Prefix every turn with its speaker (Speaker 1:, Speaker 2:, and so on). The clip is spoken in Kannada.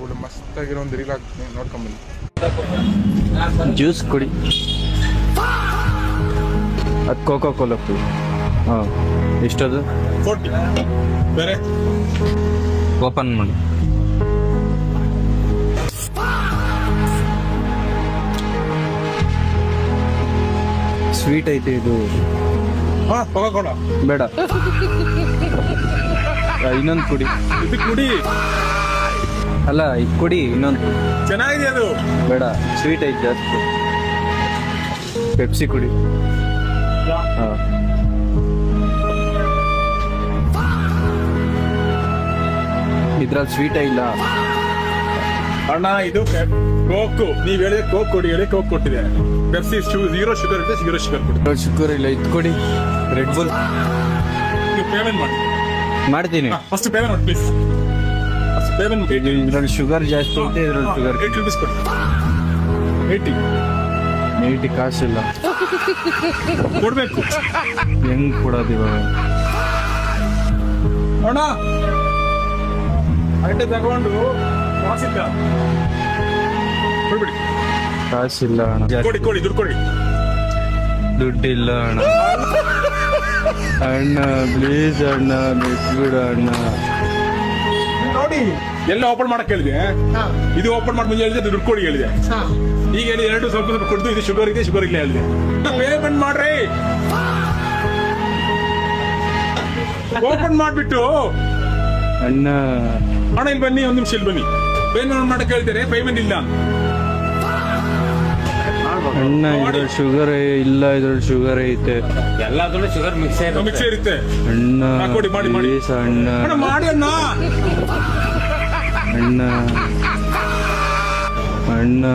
Speaker 1: ಒಳ್ಳೆ ಮಸ್ತಾಗಿರೋ ಒಂದು ರೀಲ್ ಆಗ್ತೀನಿ, ನೋಡ್ಕೊಂಬನ್ನಿ.
Speaker 2: ಜ್ಯೂಸ್ ಕುಡಿ, ಅದು ಕೋಕೋ ಕೋಲಾ ಕುಡಿ. ಹಾಂ, ಎಷ್ಟದು?
Speaker 1: 40. ಬೇರೆ
Speaker 2: ಓಪನ್ ಮಾಡಿ. ಸ್ವೀಟ್ ಐತೆ ಇದು.
Speaker 1: ಹಾಂ, ಕೋಕಾ
Speaker 2: ಬೇಡ, ಇನ್ನೊಂದು ಕುಡಿ.
Speaker 1: ಇದು ಕುಡಿ.
Speaker 2: ಅಲ್ಲ, ಇದು ಕುಡಿ, ಇನ್ನೊಂದು.
Speaker 1: ಚೆನ್ನಾಗಿದೆ ಅದು.
Speaker 2: ಬೇಡ, ಸ್ವೀಟ್ ಐತೆ ಜಾಸ್ತಿ. ಪೆಪ್ಸಿ ಕುಡಿ. ಹಾಂ, ಇದ್ರಲ್ಲಿ ಸ್ವೀಟೇ ಇಲ್ಲ
Speaker 1: ಅಣ್ಣ. ಇದು ಕೋಕು. ನೀವ್ ಹೇಳಿದ್ರೆ ಕೋಕ್ ಕೊಡಿ ಹೇಳಿ ಕೋಕ್ ಕೊಟ್ಟಿದೆ. ಪೆಪ್ಸಿ 0 ಶುಗರ್ ಇದೆ, 0 ಶುಗರ್ ಕೊಡಿ.
Speaker 2: ಶುಗರ್ ಇಲ್ಲ, ಇದು ಕೊಡಿ. Red bull.
Speaker 1: ನೀವು ಪೇಮೆಂಟ್ ಮಾಡಿ.
Speaker 2: ಮಾಡ್ತೀನಿ.
Speaker 1: ಫಸ್ಟ್ ಪೇಮೆಂಟ್ ಮಾಡಿ ಪ್ಲೀಸ್. ಫಸ್ಟ್ ಪೇಮೆಂಟ್ ಮಾಡಿ.
Speaker 2: ಇದ್ರಲ್ಲಿ ಶುಗರ್ ಜಾಸ್ತಿ ಐತೆ, ಇದ್ರಲ್ಲಿ ಶುಗರ್
Speaker 1: 8 ರೂಪೀಸ್ ಕೊಡಿ. 80
Speaker 2: ಕಾಸಿಲ್ಲ.
Speaker 1: ಕೊಡ್ಬೇಕು.
Speaker 2: ಹೆಂಗ್ ಕೊಡೋದು ಇವಾಗ?
Speaker 1: ಅಣ್ಣ ಅಡ್ಡೆ ತಗೊಂಡು ಕಾಸಿಲ್ಲ ಕೊಡ್ಬಿಡಿ.
Speaker 2: ಕಾಸಿಲ್ಲ ಅಣ್ಣ.
Speaker 1: ಕೊಡಿ ದುಡ್ಡು ಕೊಡಿ.
Speaker 2: ದುಡ್ಡಿಲ್ಲ ಅಣ್ಣ. ಅಣ್ಣ ಪ್ಲೀಸ್ ಅಣ್ಣ, ಬಿಟ್ಬಿಡ ಅಣ್ಣ.
Speaker 1: ನೋಡಿ, ಎಲ್ಲ ಓಪನ್ ಮಾಡಕ್ ಹೇಳಿದೆ. ಇದು ಓಪನ್ ಮಾಡಿ ಮುಂಚೆ ಹೇಳಿದೆ, ದುಡ್ಡು ಕೊಡಿ ಹೇಳಿದೆ. ಈಗ ಹೇಳಿ ಎರಡು ಸ್ವಲ್ಪ ಕೊಡ್ದು, ಇದು ಶುಗರ್ ಇದೆ, ಶುಗರ್ ಇಲ್ಲ ಹೇಳಿದೆ. ಪೇಮೆಂಟ್ ಮಾಡ್ರಿ. ಓಪನ್ ಮಾಡ್ಬಿಟ್ಟು
Speaker 2: ಅಣ್ಣ
Speaker 1: ಇಲ್ಲಿ ಬನ್ನಿ, ಒಂದ್ ನಿಮಿಷ ಇಲ್ಲಿ ಬನ್ನಿ. ಪೇಮೆಂಟ್ ಮಾಡಕ್ ಹೇಳ್ತಾರೆ, ಪೇಮೆಂಟ್ ಇಲ್ಲ.
Speaker 2: ಅಣ್ಣ ಇದ್ರಲ್ಲಿ ಶುಗರ್ ಇಲ್ಲ, ಇದ್ರಲ್ಲಿ ಶುಗರ್ ಐತೆ.
Speaker 3: ಎಲ್ಲಾದ್ರೂ ಶುಗರ್ ಮಿಕ್ಸ್
Speaker 1: ಇರುತ್ತೆ.
Speaker 2: ಅಣ್ಣ
Speaker 1: ಕೊಡಿ, ಮಾಡಿ
Speaker 2: ಪ್ಲೀಸ್ ಅಣ್ಣ.
Speaker 1: ಮಾಡಿ ಅಣ್ಣ.
Speaker 2: ಅಣ್ಣ